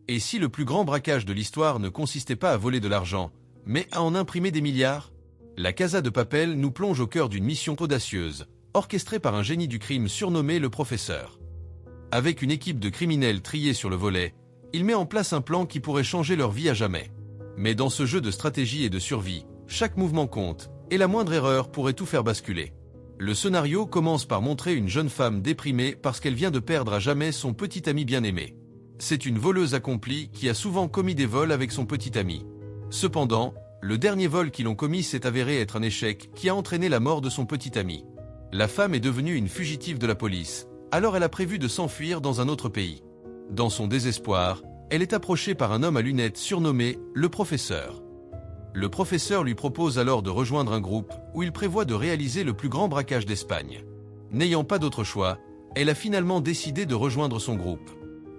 Et si le plus grand braquage de l'histoire ne consistait pas à voler de l'argent, mais à en imprimer des milliards? La Casa de Papel nous plonge au cœur d'une mission audacieuse, orchestrée par un génie du crime surnommé le professeur. Avec une équipe de criminels triés sur le volet, il met en place un plan qui pourrait changer leur vie à jamais. Mais dans ce jeu de stratégie et de survie, chaque mouvement compte, et la moindre erreur pourrait tout faire basculer. Le scénario commence par montrer une jeune femme déprimée parce qu'elle vient de perdre à jamais son petit ami bien-aimé. C'est une voleuse accomplie qui a souvent commis des vols avec son petit ami. Cependant, le dernier vol qu'ils ont commis s'est avéré être un échec qui a entraîné la mort de son petit ami. La femme est devenue une fugitive de la police, alors elle a prévu de s'enfuir dans un autre pays. Dans son désespoir, elle est approchée par un homme à lunettes surnommé le professeur. Le professeur lui propose alors de rejoindre un groupe où il prévoit de réaliser le plus grand braquage d'Espagne. N'ayant pas d'autre choix, elle a finalement décidé de rejoindre son groupe.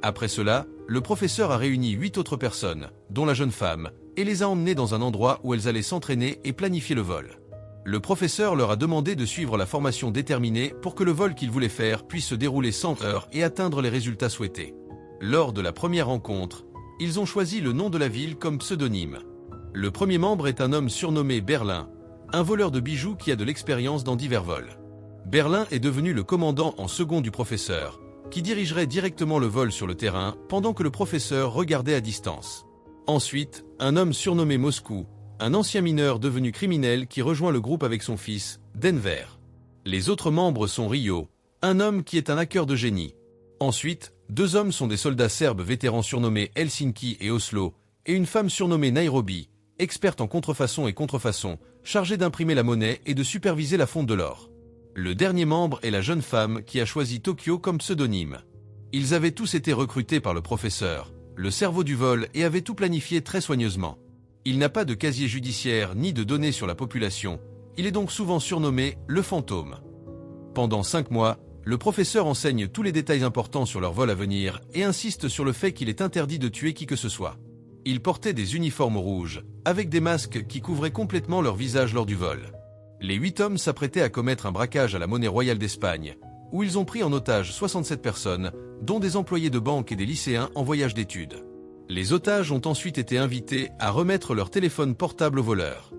Après cela, le professeur a réuni 8 autres personnes, dont la jeune femme, et les a emmenées dans un endroit où elles allaient s'entraîner et planifier le vol. Le professeur leur a demandé de suivre la formation déterminée pour que le vol qu'ils voulaient faire puisse se dérouler sans heurts et atteindre les résultats souhaités. Lors de la première rencontre, ils ont choisi le nom de la ville comme pseudonyme. Le premier membre est un homme surnommé Berlin, un voleur de bijoux qui a de l'expérience dans divers vols. Berlin est devenu le commandant en second du professeur, qui dirigerait directement le vol sur le terrain pendant que le professeur regardait à distance. Ensuite, un homme surnommé Moscou, un ancien mineur devenu criminel qui rejoint le groupe avec son fils, Denver. Les autres membres sont Rio, un homme qui est un hacker de génie. Ensuite, 2 hommes sont des soldats serbes vétérans surnommés Helsinki et Oslo, et une femme surnommée Nairobi, experte en contrefaçon et contrefaçon, chargée d'imprimer la monnaie et de superviser la fonte de l'or. Le dernier membre est la jeune femme qui a choisi Tokyo comme pseudonyme. Ils avaient tous été recrutés par le professeur, le cerveau du vol, et avaient tout planifié très soigneusement. Il n'a pas de casier judiciaire ni de données sur la population, il est donc souvent surnommé le fantôme. Pendant 5 mois, le professeur enseigne tous les détails importants sur leur vol à venir et insiste sur le fait qu'il est interdit de tuer qui que ce soit. Ils portaient des uniformes rouges, avec des masques qui couvraient complètement leur visage lors du vol. Les 8 hommes s'apprêtaient à commettre un braquage à la Monnaie Royale d'Espagne, où ils ont pris en otage 67 personnes, dont des employés de banque et des lycéens en voyage d'études. Les otages ont ensuite été invités à remettre leur téléphone portable aux voleurs.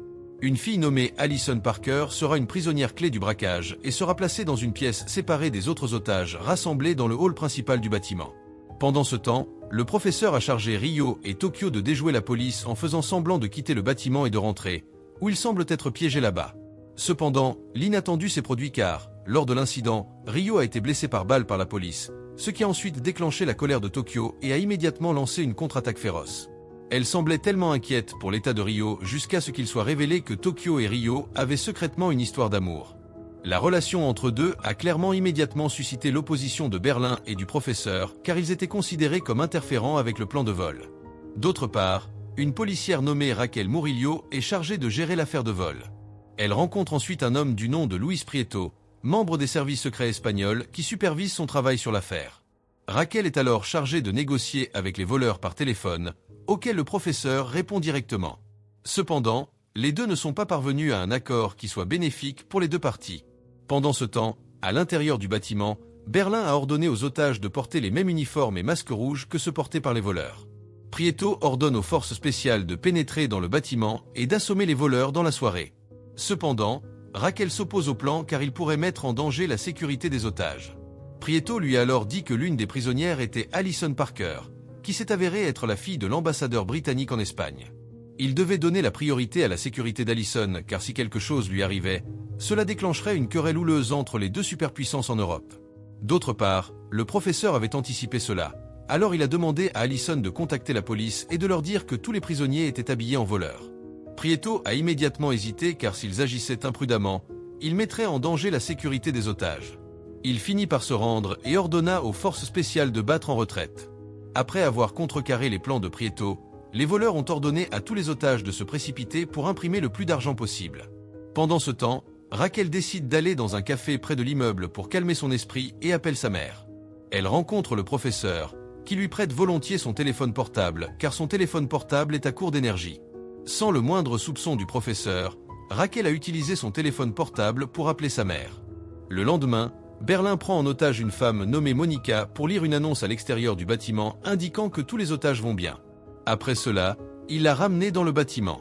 Une fille nommée Alison Parker sera une prisonnière clé du braquage et sera placée dans une pièce séparée des autres otages rassemblés dans le hall principal du bâtiment. Pendant ce temps, le professeur a chargé Rio et Tokyo de déjouer la police en faisant semblant de quitter le bâtiment et de rentrer, où ils semblent être piégés là-bas. Cependant, l'inattendu s'est produit car, lors de l'incident, Rio a été blessé par balle par la police, ce qui a ensuite déclenché la colère de Tokyo et a immédiatement lancé une contre-attaque féroce. Elle semblait tellement inquiète pour l'état de Rio jusqu'à ce qu'il soit révélé que Tokyo et Rio avaient secrètement une histoire d'amour. La relation entre deux a clairement immédiatement suscité l'opposition de Berlin et du professeur car ils étaient considérés comme interférents avec le plan de vol. D'autre part, une policière nommée Raquel Murillo est chargée de gérer l'affaire de vol. Elle rencontre ensuite un homme du nom de Luis Prieto, membre des services secrets espagnols qui supervise son travail sur l'affaire. Raquel est alors chargée de négocier avec les voleurs par téléphone, auquel le professeur répond directement. Cependant, les deux ne sont pas parvenus à un accord qui soit bénéfique pour les deux parties. Pendant ce temps, à l'intérieur du bâtiment, Berlin a ordonné aux otages de porter les mêmes uniformes et masques rouges que ceux portés par les voleurs. Prieto ordonne aux forces spéciales de pénétrer dans le bâtiment et d'assommer les voleurs dans la soirée. Cependant, Raquel s'oppose au plan car il pourrait mettre en danger la sécurité des otages. Prieto lui a alors dit que l'une des prisonnières était Alison Parker, qui s'est avérée être la fille de l'ambassadeur britannique en Espagne. Il devait donner la priorité à la sécurité d'Alison car si quelque chose lui arrivait, cela déclencherait une querelle houleuse entre les deux superpuissances en Europe. D'autre part, le professeur avait anticipé cela, alors il a demandé à Alison de contacter la police et de leur dire que tous les prisonniers étaient habillés en voleurs. Prieto a immédiatement hésité car s'ils agissaient imprudemment, ils mettraient en danger la sécurité des otages. Il finit par se rendre et ordonna aux forces spéciales de battre en retraite. Après avoir contrecarré les plans de Prieto, les voleurs ont ordonné à tous les otages de se précipiter pour imprimer le plus d'argent possible. Pendant ce temps, Raquel décide d'aller dans un café près de l'immeuble pour calmer son esprit et appelle sa mère. Elle rencontre le professeur, qui lui prête volontiers son téléphone portable car son téléphone portable est à court d'énergie. Sans le moindre soupçon du professeur, Raquel a utilisé son téléphone portable pour appeler sa mère. Le lendemain, Berlin prend en otage une femme nommée Monica pour lire une annonce à l'extérieur du bâtiment indiquant que tous les otages vont bien. Après cela, il l'a ramenée dans le bâtiment.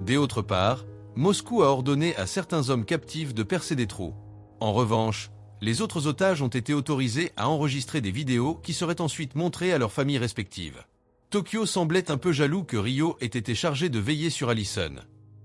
D'autre part, Moscou a ordonné à certains hommes captifs de percer des trous. En revanche, les autres otages ont été autorisés à enregistrer des vidéos qui seraient ensuite montrées à leurs familles respectives. Tokyo semblait un peu jaloux que Ryo ait été chargé de veiller sur Allison.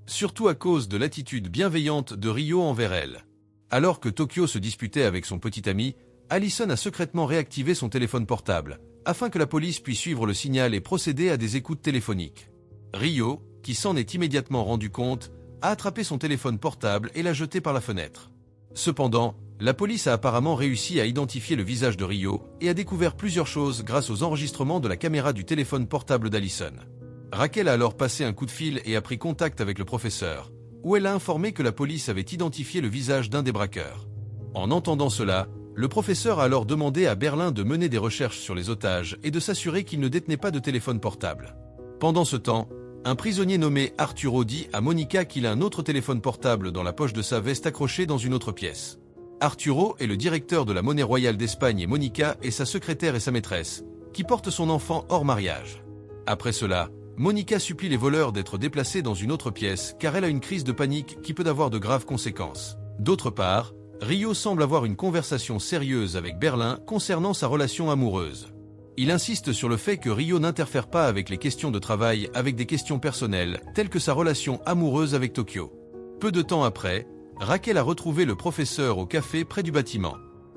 Surtout à cause de l'attitude bienveillante de Ryo envers elle. Alors que Tokyo se disputait avec son petit ami, Allison a secrètement réactivé son téléphone portable, afin que la police puisse suivre le signal et procéder à des écoutes téléphoniques. Ryo, qui s'en est immédiatement rendu compte, a attrapé son téléphone portable et l'a jeté par la fenêtre. Cependant, la police a apparemment réussi à identifier le visage de Ryo et a découvert plusieurs choses grâce aux enregistrements de la caméra du téléphone portable d'Allison. Raquel a alors passé un coup de fil et a pris contact avec le professeur, où elle a informé que la police avait identifié le visage d'un des braqueurs. En entendant cela, le professeur a alors demandé à Berlin de mener des recherches sur les otages et de s'assurer qu'ils ne détenaient pas de téléphone portable. Pendant ce temps, un prisonnier nommé Arturo dit à Monica qu'il a un autre téléphone portable dans la poche de sa veste accroché dans une autre pièce. Arturo est le directeur de la Monnaie Royale d'Espagne et Monica est sa secrétaire et sa maîtresse, qui porte son enfant hors mariage. Après cela, Monica supplie les voleurs d'être déplacés dans une autre pièce car elle a une crise de panique qui peut avoir de graves conséquences. D'autre part, Ryo semble avoir une conversation sérieuse avec Berlin concernant sa relation amoureuse. Il insiste sur le fait que Ryo n'interfère pas avec les questions de travail avec des questions personnelles, telles que sa relation amoureuse avec Tokyo. Peu de temps après, Raquel a retrouvé le professeur au café près du bâtiment.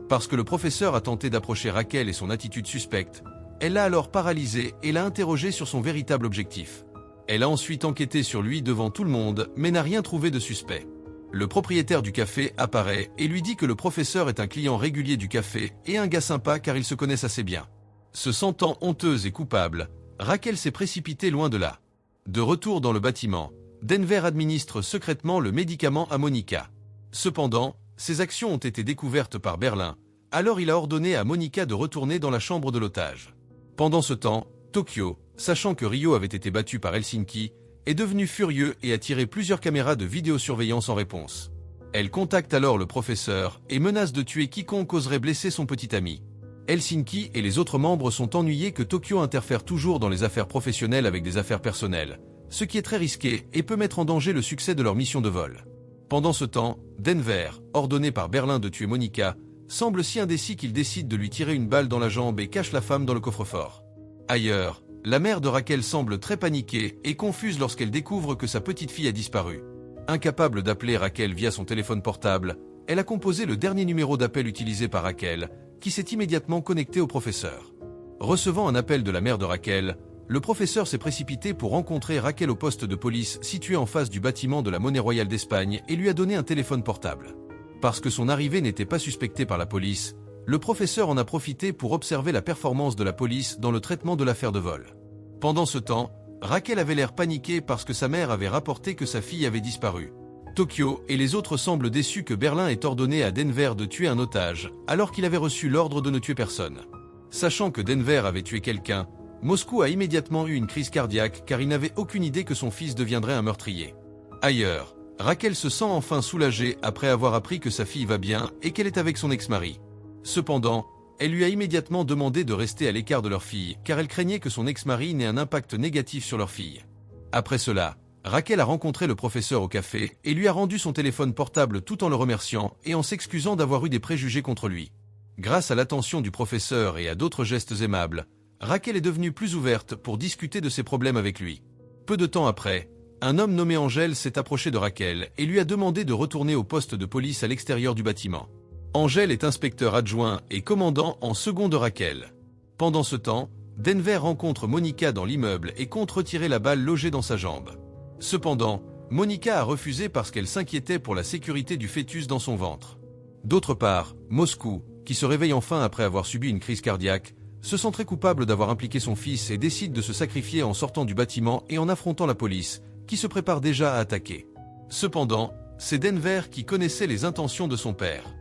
Parce que le professeur a tenté d'approcher Raquel et son attitude suspecte, elle l'a alors paralysé et l'a interrogé sur son véritable objectif. Elle a ensuite enquêté sur lui devant tout le monde, mais n'a rien trouvé de suspect. Le propriétaire du café apparaît et lui dit que le professeur est un client régulier du café et un gars sympa car ils se connaissent assez bien. Se sentant honteuse et coupable, Raquel s'est précipitée loin de là. De retour dans le bâtiment, Denver administre secrètement le médicament à Monica. Cependant, ses actions ont été découvertes par Berlin, alors il a ordonné à Monica de retourner dans la chambre de l'otage. Pendant ce temps, Tokyo, sachant que Ryo avait été battu par Helsinki, est devenu furieux et a tiré plusieurs caméras de vidéosurveillance en réponse. Elle contacte alors le professeur et menace de tuer quiconque oserait blesser son petit ami. Helsinki et les autres membres sont ennuyés que Tokyo interfère toujours dans les affaires professionnelles avec des affaires personnelles, ce qui est très risqué et peut mettre en danger le succès de leur mission de vol. Pendant ce temps, Denver, ordonné par Berlin de tuer Monica, semble si indécis qu'il décide de lui tirer une balle dans la jambe et cache la femme dans le coffre-fort. Ailleurs, la mère de Raquel semble très paniquée et confuse lorsqu'elle découvre que sa petite fille a disparu. Incapable d'appeler Raquel via son téléphone portable, elle a composé le dernier numéro d'appel utilisé par Raquel, qui s'est immédiatement connecté au professeur. Recevant un appel de la mère de Raquel, le professeur s'est précipité pour rencontrer Raquel au poste de police situé en face du bâtiment de la Monnaie Royale d'Espagne et lui a donné un téléphone portable. Parce que son arrivée n'était pas suspectée par la police, le professeur en a profité pour observer la performance de la police dans le traitement de l'affaire de vol. Pendant ce temps, Raquel avait l'air paniquée parce que sa mère avait rapporté que sa fille avait disparu. Tokyo et les autres semblent déçus que Berlin ait ordonné à Denver de tuer un otage, alors qu'il avait reçu l'ordre de ne tuer personne. Sachant que Denver avait tué quelqu'un, Moscou a immédiatement eu une crise cardiaque car il n'avait aucune idée que son fils deviendrait un meurtrier. Ailleurs, Raquel se sent enfin soulagée après avoir appris que sa fille va bien et qu'elle est avec son ex-mari. Cependant, elle lui a immédiatement demandé de rester à l'écart de leur fille car elle craignait que son ex-mari n'ait un impact négatif sur leur fille. Après cela, Raquel a rencontré le professeur au café et lui a rendu son téléphone portable tout en le remerciant et en s'excusant d'avoir eu des préjugés contre lui. Grâce à l'attention du professeur et à d'autres gestes aimables, Raquel est devenue plus ouverte pour discuter de ses problèmes avec lui. Peu de temps après, un homme nommé Angel s'est approché de Raquel et lui a demandé de retourner au poste de police à l'extérieur du bâtiment. Angel est inspecteur adjoint et commandant en second de Raquel. Pendant ce temps, Denver rencontre Monica dans l'immeuble et compte retirer la balle logée dans sa jambe. Cependant, Monica a refusé parce qu'elle s'inquiétait pour la sécurité du fœtus dans son ventre. D'autre part, Moscou, qui se réveille enfin après avoir subi une crise cardiaque, se sent très coupable d'avoir impliqué son fils et décide de se sacrifier en sortant du bâtiment et en affrontant la police, qui se prépare déjà à attaquer. Cependant, c'est Denver qui connaissait les intentions de son père.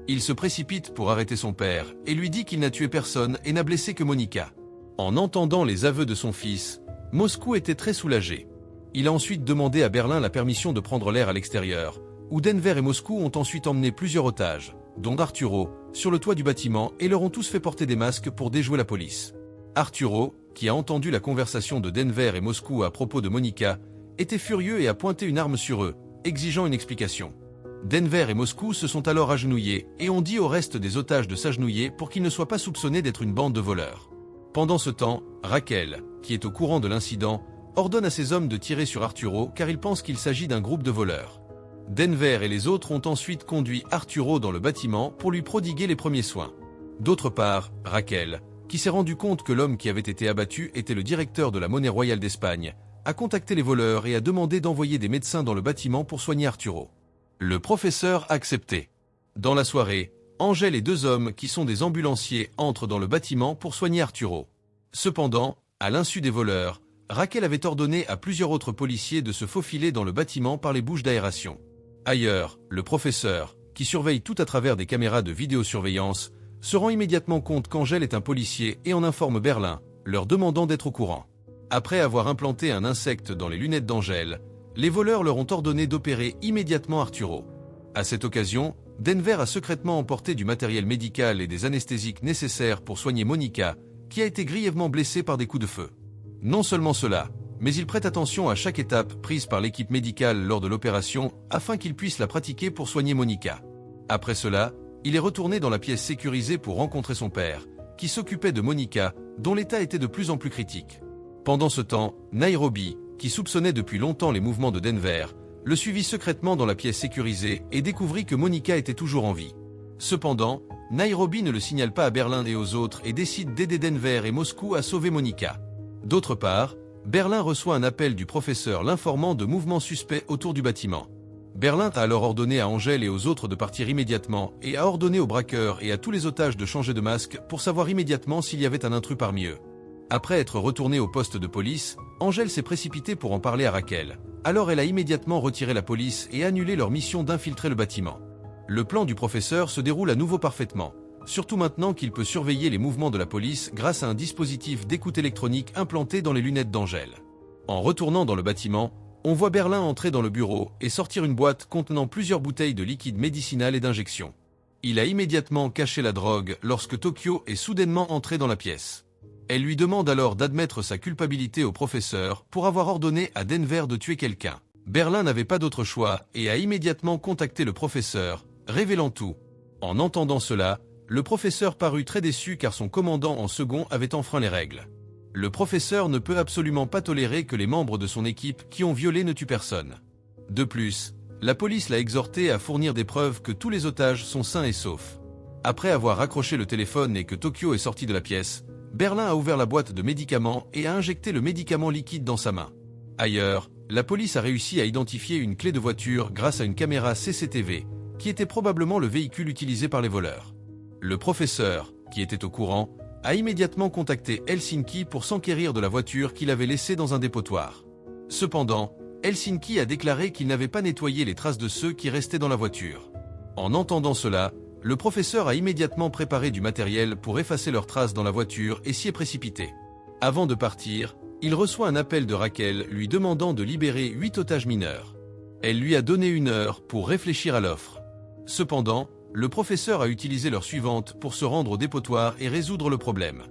Il se précipite pour arrêter son père et lui dit qu'il n'a tué personne et n'a blessé que Monica. En entendant les aveux de son fils, Moscou était très soulagé. Il a ensuite demandé à Berlin la permission de prendre l'air à l'extérieur, où Denver et Moscou ont ensuite emmené plusieurs otages, dont Arturo, sur le toit du bâtiment et leur ont tous fait porter des masques pour déjouer la police. Arturo, qui a entendu la conversation de Denver et Moscou à propos de Monica, était furieux et a pointé une arme sur eux, exigeant une explication. Denver et Moscou se sont alors agenouillés et ont dit au reste des otages de s'agenouiller pour qu'ils ne soient pas soupçonnés d'être une bande de voleurs. Pendant ce temps, Raquel, qui est au courant de l'incident, ordonne à ses hommes de tirer sur Arturo car il pense qu'il s'agit d'un groupe de voleurs. Denver et les autres ont ensuite conduit Arturo dans le bâtiment pour lui prodiguer les premiers soins. D'autre part, Raquel, qui s'est rendu compte que l'homme qui avait été abattu était le directeur de la Monnaie Royale d'Espagne, a contacté les voleurs et a demandé d'envoyer des médecins dans le bâtiment pour soigner Arturo. Le professeur a accepté. Dans la soirée, Angel et 2 hommes qui sont des ambulanciers entrent dans le bâtiment pour soigner Arturo. Cependant, à l'insu des voleurs, Raquel avait ordonné à plusieurs autres policiers de se faufiler dans le bâtiment par les bouches d'aération. Ailleurs, le professeur, qui surveille tout à travers des caméras de vidéosurveillance, se rend immédiatement compte qu'Angel est un policier et en informe Berlin, leur demandant d'être au courant. Après avoir implanté un insecte dans les lunettes d'Angel, les voleurs leur ont ordonné d'opérer immédiatement Arturo. À cette occasion, Denver a secrètement emporté du matériel médical et des anesthésiques nécessaires pour soigner Monica, qui a été grièvement blessée par des coups de feu. Non seulement cela, mais il prête attention à chaque étape prise par l'équipe médicale lors de l'opération afin qu'il puisse la pratiquer pour soigner Monica. Après cela, il est retourné dans la pièce sécurisée pour rencontrer son père, qui s'occupait de Monica, dont l'état était de plus en plus critique. Pendant ce temps, Nairobi, qui soupçonnait depuis longtemps les mouvements de Denver, le suivit secrètement dans la pièce sécurisée et découvrit que Monica était toujours en vie. Cependant, Nairobi ne le signale pas à Berlin et aux autres et décide d'aider Denver et Moscou à sauver Monica. D'autre part, Berlin reçoit un appel du professeur l'informant de mouvements suspects autour du bâtiment. Berlin a alors ordonné à Angel et aux autres de partir immédiatement et a ordonné aux braqueurs et à tous les otages de changer de masque pour savoir immédiatement s'il y avait un intrus parmi eux. Après être retourné au poste de police, Angel s'est précipitée pour en parler à Raquel. Alors elle a immédiatement retiré la police et annulé leur mission d'infiltrer le bâtiment. Le plan du professeur se déroule à nouveau parfaitement, surtout maintenant qu'il peut surveiller les mouvements de la police grâce à un dispositif d'écoute électronique implanté dans les lunettes d'Angel. En retournant dans le bâtiment, on voit Berlin entrer dans le bureau et sortir une boîte contenant plusieurs bouteilles de liquide médicinal et d'injection. Il a immédiatement caché la drogue lorsque Tokyo est soudainement entrée dans la pièce. Elle lui demande alors d'admettre sa culpabilité au professeur pour avoir ordonné à Denver de tuer quelqu'un. Berlin n'avait pas d'autre choix et a immédiatement contacté le professeur, révélant tout. En entendant cela, le professeur parut très déçu car son commandant en second avait enfreint les règles. Le professeur ne peut absolument pas tolérer que les membres de son équipe qui ont violé ne tuent personne. De plus, la police l'a exhorté à fournir des preuves que tous les otages sont sains et saufs. Après avoir raccroché le téléphone et que Tokyo est sorti de la pièce, Berlin a ouvert la boîte de médicaments et a injecté le médicament liquide dans sa main. Ailleurs, la police a réussi à identifier une clé de voiture grâce à une caméra CCTV, qui était probablement le véhicule utilisé par les voleurs. Le professeur, qui était au courant, a immédiatement contacté Helsinki pour s'enquérir de la voiture qu'il avait laissée dans un dépotoir. Cependant, Helsinki a déclaré qu'il n'avait pas nettoyé les traces de ceux qui restaient dans la voiture. En entendant cela, le professeur a immédiatement préparé du matériel pour effacer leurs traces dans la voiture et s'y est précipité. Avant de partir, il reçoit un appel de Raquel lui demandant de libérer 8 otages mineurs. Elle lui a donné 1 heure pour réfléchir à l'offre. Cependant, le professeur a utilisé l'heure suivante pour se rendre au dépotoir et résoudre le problème.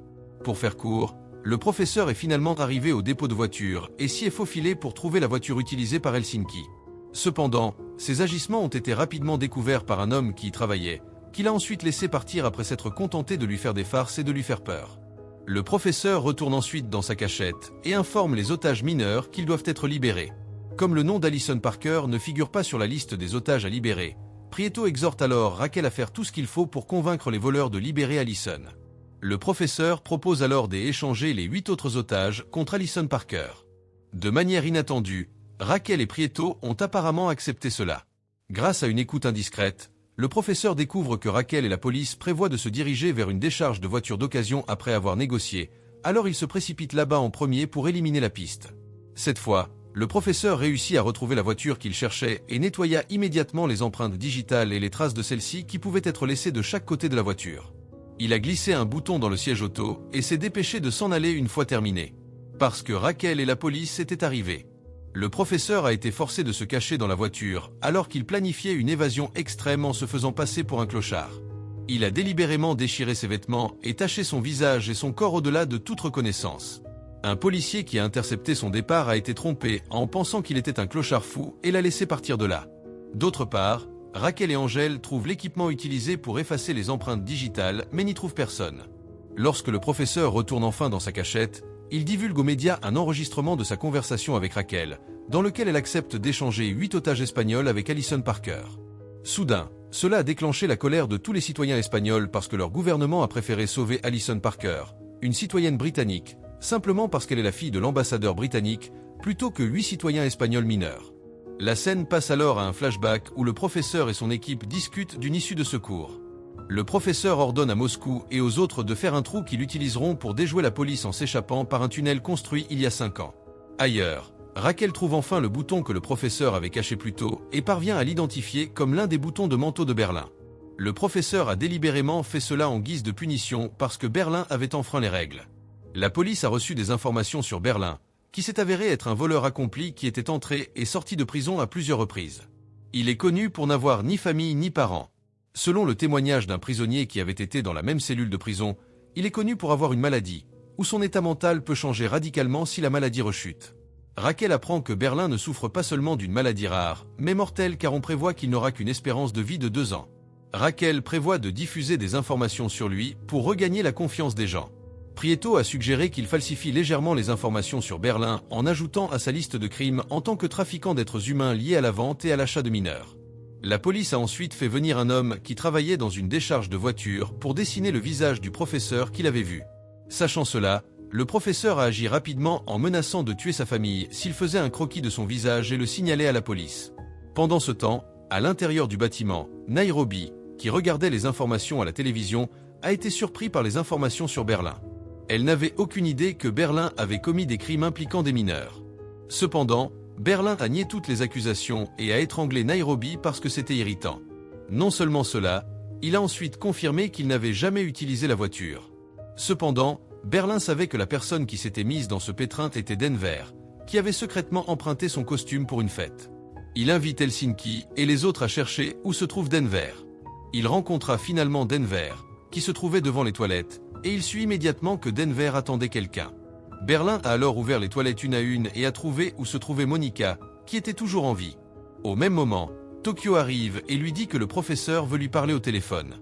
Pour faire court, le professeur est finalement arrivé au dépôt de voiture et s'y est faufilé pour trouver la voiture utilisée par Helsinki. Cependant, ces agissements ont été rapidement découverts par un homme qui y travaillait, qu'il a ensuite laissé partir après s'être contenté de lui faire des farces et de lui faire peur. Le professeur retourne ensuite dans sa cachette et informe les otages mineurs qu'ils doivent être libérés. Comme le nom d'Alison Parker ne figure pas sur la liste des otages à libérer, Prieto exhorte alors Raquel à faire tout ce qu'il faut pour convaincre les voleurs de libérer Alison. Le professeur propose alors d'échanger les 8 autres otages contre Alison Parker. De manière inattendue, Raquel et Prieto ont apparemment accepté cela. Grâce à une écoute indiscrète, le professeur découvre que Raquel et la police prévoient de se diriger vers une décharge de voitures d'occasion après avoir négocié, alors il se précipite là-bas en premier pour éliminer la piste. Cette fois, le professeur réussit à retrouver la voiture qu'il cherchait et nettoya immédiatement les empreintes digitales et les traces de celles-ci qui pouvaient être laissées de chaque côté de la voiture. Il a glissé un bouton dans le siège auto et s'est dépêché de s'en aller une fois terminé. Parce que Raquel et la police étaient arrivés. Le professeur a été forcé de se cacher dans la voiture alors qu'il planifiait une évasion extrême en se faisant passer pour un clochard. Il a délibérément déchiré ses vêtements et taché son visage et son corps au-delà de toute reconnaissance. Un policier qui a intercepté son départ a été trompé en pensant qu'il était un clochard fou et l'a laissé partir de là. D'autre part, Raquel et Angèle trouvent l'équipement utilisé pour effacer les empreintes digitales mais n'y trouvent personne. Lorsque le professeur retourne enfin dans sa cachette, il divulgue aux médias un enregistrement de sa conversation avec Raquel, dans lequel elle accepte d'échanger 8 otages espagnols avec Alison Parker. Soudain, cela a déclenché la colère de tous les citoyens espagnols parce que leur gouvernement a préféré sauver Alison Parker, une citoyenne britannique, simplement parce qu'elle est la fille de l'ambassadeur britannique, plutôt que 8 citoyens espagnols mineurs. La scène passe alors à un flashback où le professeur et son équipe discutent d'une issue de secours. Le professeur ordonne à Moscou et aux autres de faire un trou qu'ils utiliseront pour déjouer la police en s'échappant par un tunnel construit il y a 5 ans. Ailleurs, Raquel trouve enfin le bouton que le professeur avait caché plus tôt et parvient à l'identifier comme l'un des boutons de manteau de Berlin. Le professeur a délibérément fait cela en guise de punition parce que Berlin avait enfreint les règles. La police a reçu des informations sur Berlin, qui s'est avéré être un voleur accompli qui était entré et sorti de prison à plusieurs reprises. Il est connu pour n'avoir ni famille ni parents. Selon le témoignage d'un prisonnier qui avait été dans la même cellule de prison, il est connu pour avoir une maladie, où son état mental peut changer radicalement si la maladie rechute. Raquel apprend que Berlin ne souffre pas seulement d'une maladie rare, mais mortelle car on prévoit qu'il n'aura qu'une espérance de vie de 2 ans. Raquel prévoit de diffuser des informations sur lui pour regagner la confiance des gens. Prieto a suggéré qu'il falsifie légèrement les informations sur Berlin en ajoutant à sa liste de crimes en tant que trafiquant d'êtres humains liés à la vente et à l'achat de mineurs. La police a ensuite fait venir un homme qui travaillait dans une décharge de voiture pour dessiner le visage du professeur qu'il avait vu. Sachant cela, le professeur a agi rapidement en menaçant de tuer sa famille s'il faisait un croquis de son visage et le signalait à la police. Pendant ce temps, à l'intérieur du bâtiment, Nairobi, qui regardait les informations à la télévision, a été surpris par les informations sur Berlin. Elle n'avait aucune idée que Berlin avait commis des crimes impliquant des mineurs. Cependant, Berlin a nié toutes les accusations et a étranglé Nairobi parce que c'était irritant. Non seulement cela, il a ensuite confirmé qu'il n'avait jamais utilisé la voiture. Cependant, Berlin savait que la personne qui s'était mise dans ce pétrin était Denver, qui avait secrètement emprunté son costume pour une fête. Il invite Helsinki et les autres à chercher où se trouve Denver. Il rencontra finalement Denver, qui se trouvait devant les toilettes, et il sut immédiatement que Denver attendait quelqu'un. Berlin a alors ouvert les toilettes une à une et a trouvé où se trouvait Monica, qui était toujours en vie. Au même moment, Tokyo arrive et lui dit que le professeur veut lui parler au téléphone.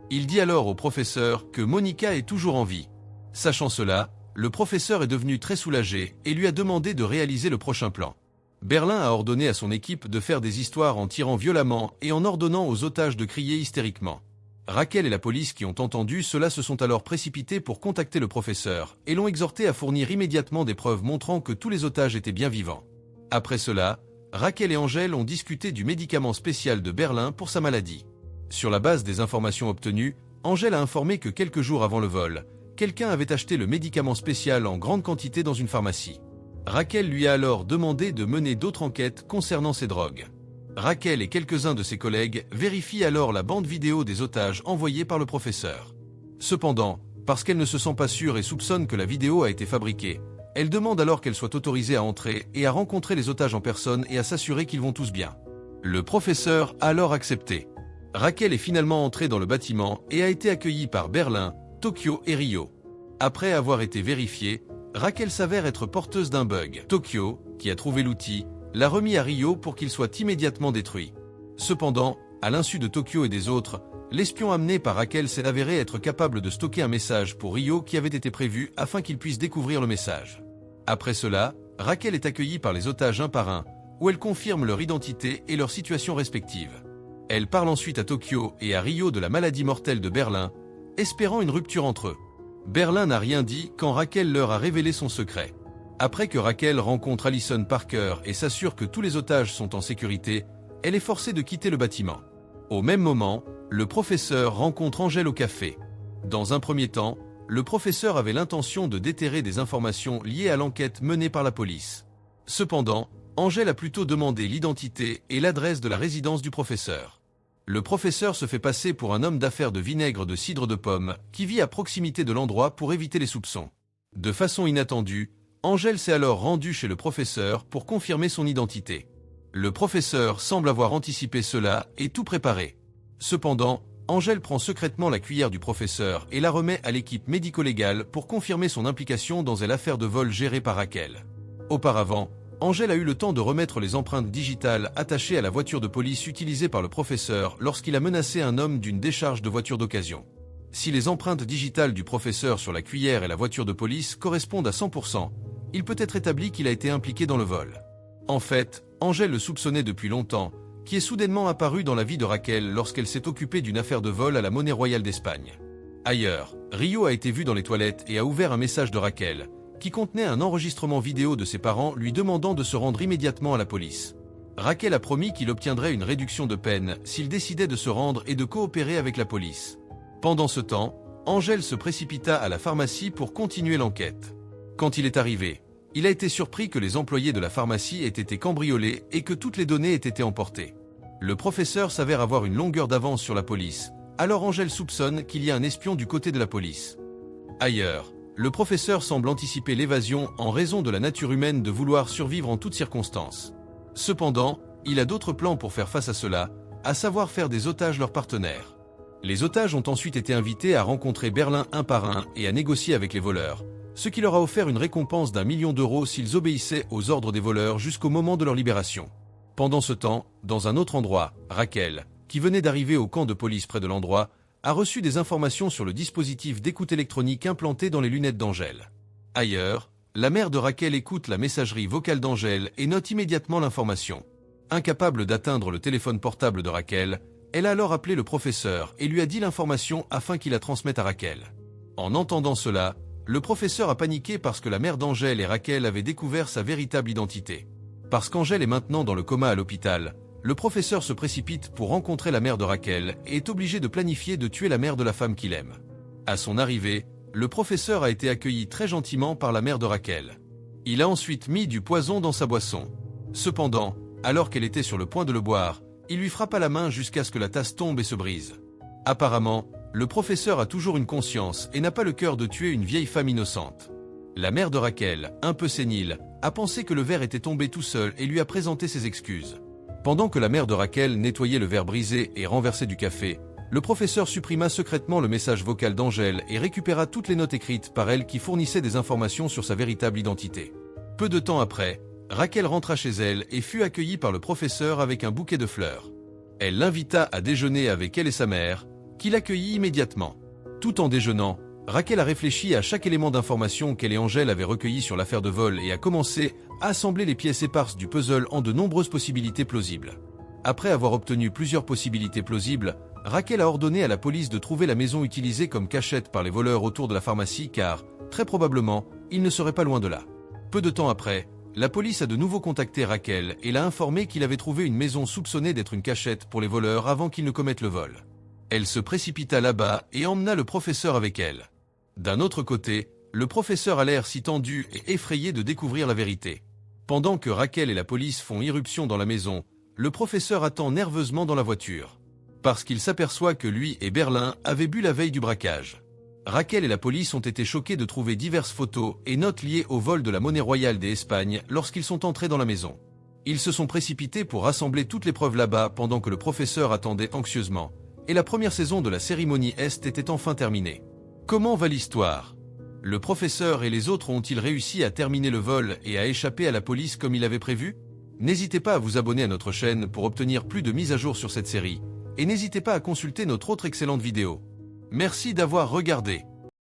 Il dit alors au professeur que Monica est toujours en vie. Sachant cela, le professeur est devenu très soulagé et lui a demandé de réaliser le prochain plan. Berlin a ordonné à son équipe de faire des histoires en tirant violemment et en ordonnant aux otages de crier hystériquement. Raquel et la police qui ont entendu cela se sont alors précipités pour contacter le professeur et l'ont exhorté à fournir immédiatement des preuves montrant que tous les otages étaient bien vivants. Après cela, Raquel et Angèle ont discuté du médicament spécial de Berlin pour sa maladie. Sur la base des informations obtenues, Angèle a informé que quelques jours avant le vol, quelqu'un avait acheté le médicament spécial en grande quantité dans une pharmacie. Raquel lui a alors demandé de mener d'autres enquêtes concernant ces drogues. Raquel et quelques-uns de ses collègues vérifient alors la bande vidéo des otages envoyée par le professeur. Cependant, parce qu'elle ne se sent pas sûre et soupçonne que la vidéo a été fabriquée, elle demande alors qu'elle soit autorisée à entrer et à rencontrer les otages en personne et à s'assurer qu'ils vont tous bien. Le professeur a alors accepté. Raquel est finalement entrée dans le bâtiment et a été accueillie par Berlin, Tokyo et Rio. Après avoir été vérifiée, Raquel s'avère être porteuse d'un bug. Tokyo, qui a trouvé l'outil, l'a remis à Rio pour qu'il soit immédiatement détruit. Cependant, à l'insu de Tokyo et des autres, l'espion amené par Raquel s'est avéré être capable de stocker un message pour Rio qui avait été prévu afin qu'il puisse découvrir le message. Après cela, Raquel est accueillie par les otages un par un, où elle confirme leur identité et leur situation respective. Elle parle ensuite à Tokyo et à Rio de la maladie mortelle de Berlin, espérant une rupture entre eux. Berlin n'a rien dit quand Raquel leur a révélé son secret. Après que Raquel rencontre Alison Parker et s'assure que tous les otages sont en sécurité, elle est forcée de quitter le bâtiment. Au même moment, le professeur rencontre Angèle au café. Dans un premier temps, le professeur avait l'intention de déterrer des informations liées à l'enquête menée par la police. Cependant, Angèle a plutôt demandé l'identité et l'adresse de la résidence du professeur. Le professeur se fait passer pour un homme d'affaires de vinaigre de cidre de pomme qui vit à proximité de l'endroit pour éviter les soupçons. De façon inattendue, Angèle s'est alors rendue chez le professeur pour confirmer son identité. Le professeur semble avoir anticipé cela et tout préparé. Cependant, Angèle prend secrètement la cuillère du professeur et la remet à l'équipe médico-légale pour confirmer son implication dans l'affaire de vol gérée par Raquel. Auparavant, Angèle a eu le temps de remettre les empreintes digitales attachées à la voiture de police utilisée par le professeur lorsqu'il a menacé un homme d'une décharge de voiture d'occasion. Si les empreintes digitales du professeur sur la cuillère et la voiture de police correspondent à 100%, il peut être établi qu'il a été impliqué dans le vol. En fait, Angèle le soupçonnait depuis longtemps, qui est soudainement apparu dans la vie de Raquel lorsqu'elle s'est occupée d'une affaire de vol à la Monnaie Royale d'Espagne. Ailleurs, Rio a été vu dans les toilettes et a ouvert un message de Raquel, qui contenait un enregistrement vidéo de ses parents lui demandant de se rendre immédiatement à la police. Raquel a promis qu'il obtiendrait une réduction de peine s'il décidait de se rendre et de coopérer avec la police. Pendant ce temps, Angèle se précipita à la pharmacie pour continuer l'enquête. Quand il est arrivé, il a été surpris que les employés de la pharmacie aient été cambriolés et que toutes les données aient été emportées. Le professeur s'avère avoir une longueur d'avance sur la police, alors Angèle soupçonne qu'il y a un espion du côté de la police. Ailleurs, le professeur semble anticiper l'évasion en raison de la nature humaine de vouloir survivre en toutes circonstances. Cependant, il a d'autres plans pour faire face à cela, à savoir faire des otages leurs partenaires. Les otages ont ensuite été invités à rencontrer Berlin un par un et à négocier avec les voleurs, ce qui leur a offert une récompense d'1 million d'euros s'ils obéissaient aux ordres des voleurs jusqu'au moment de leur libération. Pendant ce temps, dans un autre endroit, Raquel, qui venait d'arriver au camp de police près de l'endroit, a reçu des informations sur le dispositif d'écoute électronique implanté dans les lunettes d'Angèle. Ailleurs, la mère de Raquel écoute la messagerie vocale d'Angèle et note immédiatement l'information. Incapable d'atteindre le téléphone portable de Raquel, elle a alors appelé le professeur et lui a dit l'information afin qu'il la transmette à Raquel. En entendant cela, le professeur a paniqué parce que la mère d'Angèle et Raquel avaient découvert sa véritable identité. Parce qu'Angèle est maintenant dans le coma à l'hôpital, le professeur se précipite pour rencontrer la mère de Raquel et est obligé de planifier de tuer la mère de la femme qu'il aime. À son arrivée, le professeur a été accueilli très gentiment par la mère de Raquel. Il a ensuite mis du poison dans sa boisson. Cependant, alors qu'elle était sur le point de le boire, il lui frappa la main jusqu'à ce que la tasse tombe et se brise. Apparemment, le professeur a toujours une conscience et n'a pas le cœur de tuer une vieille femme innocente. La mère de Raquel, un peu sénile, a pensé que le verre était tombé tout seul et lui a présenté ses excuses. Pendant que la mère de Raquel nettoyait le verre brisé et renversait du café, le professeur supprima secrètement le message vocal d'Angèle et récupéra toutes les notes écrites par elle qui fournissaient des informations sur sa véritable identité. Peu de temps après, Raquel rentra chez elle et fut accueillie par le professeur avec un bouquet de fleurs. Elle l'invita à déjeuner avec elle et sa mère, qui l'accueillit immédiatement. Tout en déjeunant, Raquel a réfléchi à chaque élément d'information qu'elle et Angèle avaient recueilli sur l'affaire de vol et a commencé à assembler les pièces éparses du puzzle en de nombreuses possibilités plausibles. Après avoir obtenu plusieurs possibilités plausibles, Raquel a ordonné à la police de trouver la maison utilisée comme cachette par les voleurs autour de la pharmacie car, très probablement, ils ne seraient pas loin de là. Peu de temps après, la police a de nouveau contacté Raquel et l'a informé qu'il avait trouvé une maison soupçonnée d'être une cachette pour les voleurs avant qu'ils ne commettent le vol. Elle se précipita là-bas et emmena le professeur avec elle. D'un autre côté, le professeur a l'air si tendu et effrayé de découvrir la vérité. Pendant que Raquel et la police font irruption dans la maison, le professeur attend nerveusement dans la voiture. Parce qu'il s'aperçoit que lui et Berlin avaient bu la veille du braquage. Raquel et la police ont été choqués de trouver diverses photos et notes liées au vol de la Monnaie Royale d'Espagne lorsqu'ils sont entrés dans la maison. Ils se sont précipités pour rassembler toutes les preuves là-bas pendant que le professeur attendait anxieusement, et la première saison de la cérémonie Est était enfin terminée. Comment va l'histoire ? Le professeur et les autres ont-ils réussi à terminer le vol et à échapper à la police comme il avait prévu ? N'hésitez pas à vous abonner à notre chaîne pour obtenir plus de mises à jour sur cette série, et n'hésitez pas à consulter notre autre excellente vidéo. Merci d'avoir regardé.